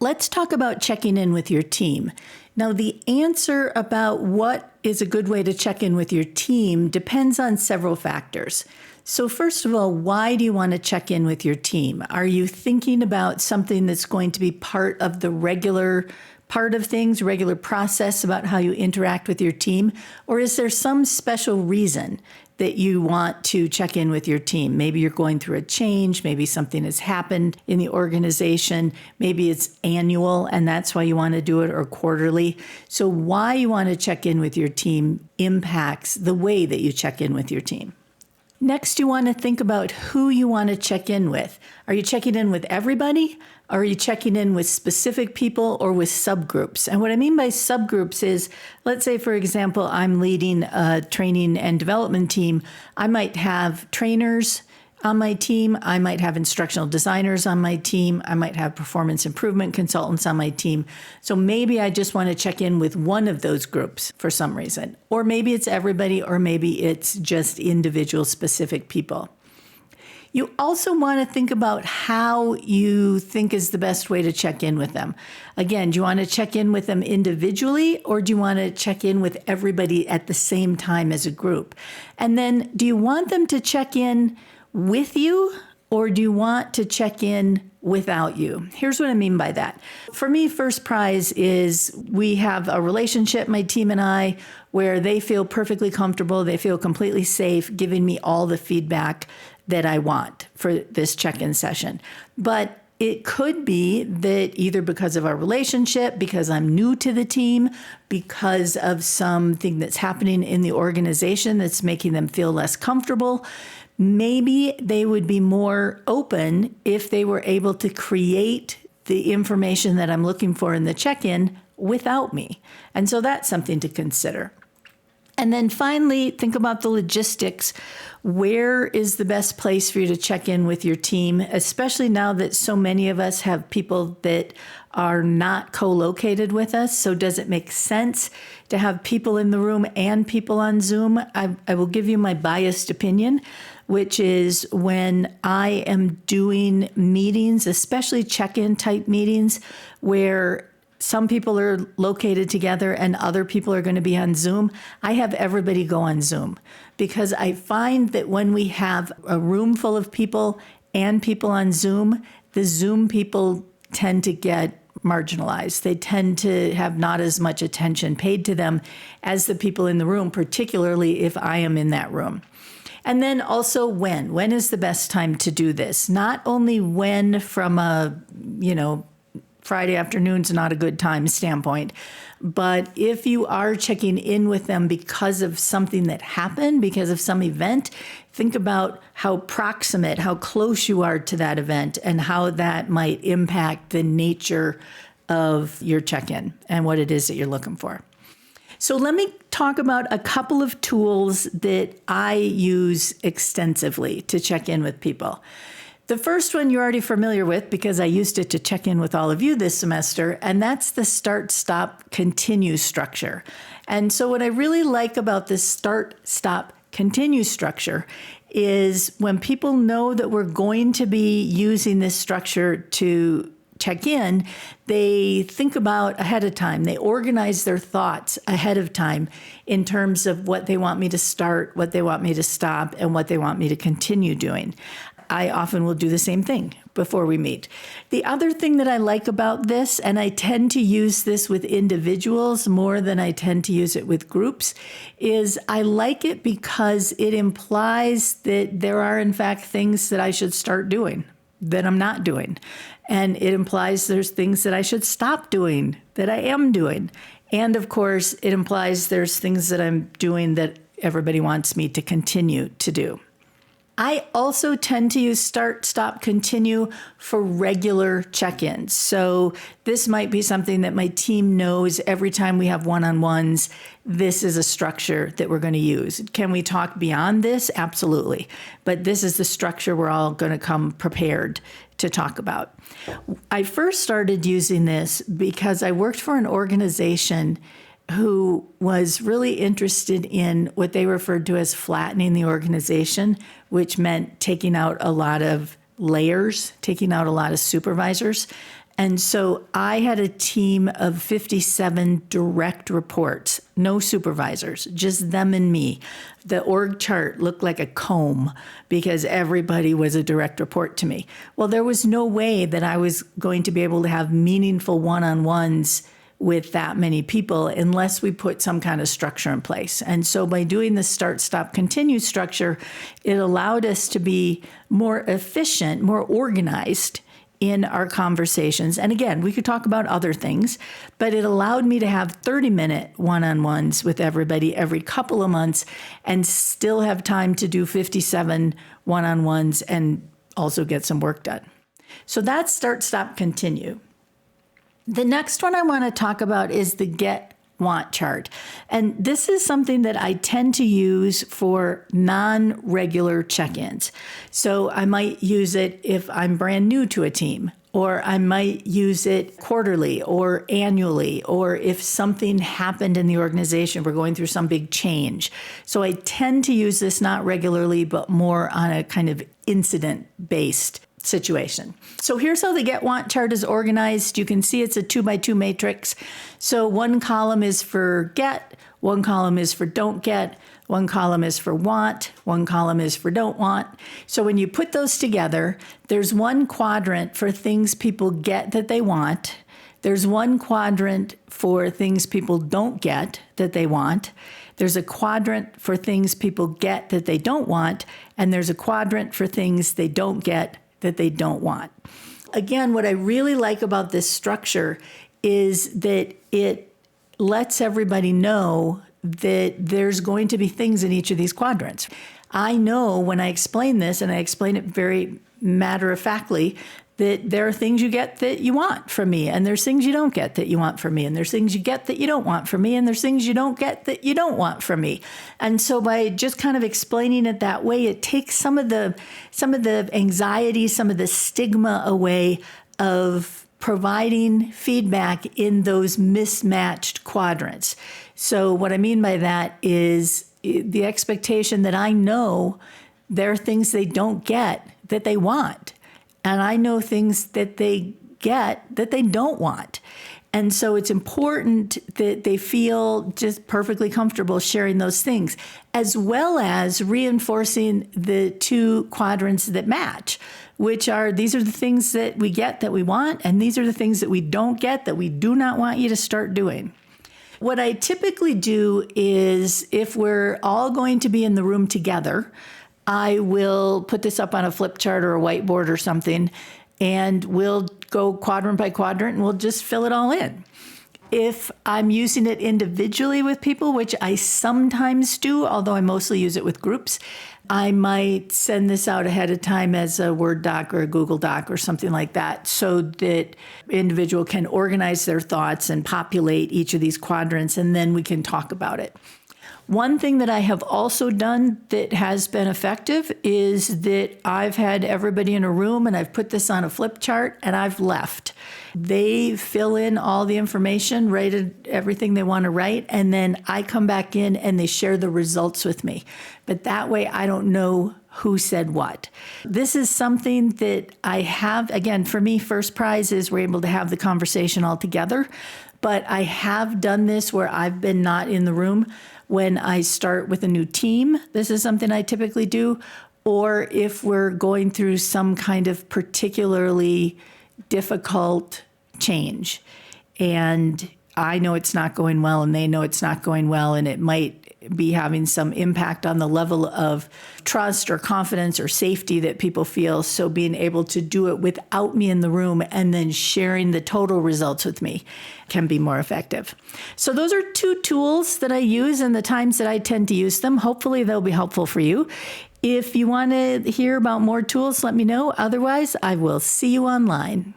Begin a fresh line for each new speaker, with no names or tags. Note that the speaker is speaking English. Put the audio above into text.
Let's talk about checking in with your team. Now, the answer about what is a good way to check in with your team depends on several factors. So first of all, why do you want to check in with your team? Are you thinking about something that's going to be part of the regular part of things, regular process about how you interact with your team? Or is there some special reason that you want to check in with your team? Maybe you're going through a change, maybe something has happened in the organization, maybe it's annual and that's why you want to do it, or quarterly. So why you want to check in with your team impacts the way that you check in with your team. Next, you want to think about who you want to check in with. Are you checking in with everybody? Or are you checking in with specific people or with subgroups? And what I mean by subgroups is, let's say, for example, I'm leading a training and development team. I might have trainers on my team. I might have instructional designers on my team. I might have performance improvement consultants on my team. So maybe I just want to check in with one of those groups for some reason. Or maybe it's everybody, or maybe it's just individual specific people. You also want to think about how you think is the best way to check in with them. Again, do you want to check in with them individually, or do you want to check in with everybody at the same time as a group? And then do you want them to check in with you, or do you want to check in without you? Here's what I mean by that. For me, first prize is we have a relationship, my team and I, where they feel perfectly comfortable, they feel completely safe, giving me all the feedback that I want for this check-in session. But it could be that either because of our relationship, because I'm new to the team, because of something that's happening in the organization that's making them feel less comfortable, maybe they would be more open if they were able to create the information that I'm looking for in the check-in without me. And so that's something to consider. And then finally, think about the logistics. Where is the best place for you to check in with your team, especially now that so many of us have people that are not co-located with us? So does it make sense to have people in the room and people on Zoom? I will give you my biased opinion, which is when I am doing meetings, especially check-in type meetings, where some people are located together and other people are going to be on Zoom, I have everybody go on Zoom, because I find that when we have a room full of people and people on Zoom, the Zoom people tend to get marginalized. They tend to have not as much attention paid to them as the people in the room, particularly if I am in that room. And then also when is the best time to do this? Not only when from a, Friday afternoon's not a good time standpoint, but if you are checking in with them because of something that happened, because of some event, think about how proximate, how close you are to that event, and how that might impact the nature of your check-in and what it is that you're looking for. So let me talk about a couple of tools that I use extensively to check in with people. The first one you're already familiar with because I used it to check in with all of you this semester, and that's the start, stop, continue structure. And so what I really like about this start, stop, continue structure is when people know that we're going to be using this structure to check in, they think about ahead of time. They organize their thoughts ahead of time in terms of what they want me to start, what they want me to stop, and what they want me to continue doing. I often will do the same thing before we meet. The other thing that I like about this, and I tend to use this with individuals more than I tend to use it with groups, is I like it because it implies that there are, in fact, things that I should start doing that I'm not doing. And it implies there's things that I should stop doing that I am doing. And of course, it implies there's things that I'm doing that everybody wants me to continue to do. I also tend to use start, stop, continue for regular check-ins. So this might be something that my team knows every time we have one-on-ones, this is a structure that we're going to use. Can we talk beyond this? Absolutely. But this is the structure we're all going to come prepared to talk about. I first started using this because I worked for an organization who was really interested in what they referred to as flattening the organization, which meant taking out a lot of layers, taking out a lot of supervisors. And so I had a team of 57 direct reports, no supervisors, just them and me. The org chart looked like a comb because everybody was a direct report to me. Well, there was no way that I was going to be able to have meaningful one-on-ones with that many people unless we put some kind of structure in place. And so by doing the start, stop, continue structure, it allowed us to be more efficient, more organized in our conversations. And again, we could talk about other things, but it allowed me to have 30-minute one-on-ones with everybody every couple of months and still have time to do 57 one-on-ones and also get some work done. So that's start, stop, continue. The next one I want to talk about is the get want chart. And this is something that I tend to use for non-regular check-ins. So I might use it if I'm brand new to a team, or I might use it quarterly or annually, or if something happened in the organization, we're going through some big change. So I tend to use this not regularly, but more on a kind of incident-based situation. So here's how the get want chart is organized. You can see it's a 2x2 matrix. So one column is for get, one column is for don't get, one column is for want, one column is for don't want. So when you put those together, there's one quadrant for things people get that they want. There's one quadrant for things people don't get that they want. There's a quadrant for things people get that they don't want. And there's a quadrant for things they don't get that they don't want. Again, what I really like about this structure is that it lets everybody know that there's going to be things in each of these quadrants. I know when I explain this, and I explain it very matter-of-factly, that there are things you get that you want from me, and there's things you don't get that you want from me, and there's things you get that you don't want from me, and there's things you don't get that you don't want from me. And so by just kind of explaining it that way, it takes some of the anxiety, some of the stigma away of providing feedback in those mismatched quadrants. So what I mean by that is the expectation that I know there are things they don't get that they want. And I know things that they get that they don't want. And so it's important that they feel just perfectly comfortable sharing those things, as well as reinforcing the two quadrants that match, which are, these are the things that we get that we want, and these are the things that we don't get that we do not want you to start doing. What I typically do is, if we're all going to be in the room together, I will put this up on a flip chart or a whiteboard or something, and we'll go quadrant by quadrant and we'll just fill it all in. If I'm using it individually with people, which I sometimes do, although I mostly use it with groups, I might send this out ahead of time as a Word doc or a Google Doc or something like that, so that individual can organize their thoughts and populate each of these quadrants, and then we can talk about it. One thing that I have also done that has been effective is that I've had everybody in a room and I've put this on a flip chart and I've left. They fill in all the information, write everything they want to write, and then I come back in and they share the results with me. But that way I don't know who said what. This is something that I have, again, for me, first prize is we're able to have the conversation all together. But I have done this where I've been not in the room. When I start with a new team, this is something I typically do, or if we're going through some kind of particularly difficult change and I know it's not going well and they know it's not going well, and it might be having some impact on the level of trust or confidence or safety that people feel. So being able to do it without me in the room and then sharing the total results with me can be more effective. So those are two tools that I use and the times that I tend to use them. Hopefully they'll be helpful for you. If you want to hear about more tools, let me know. Otherwise, I will see you online.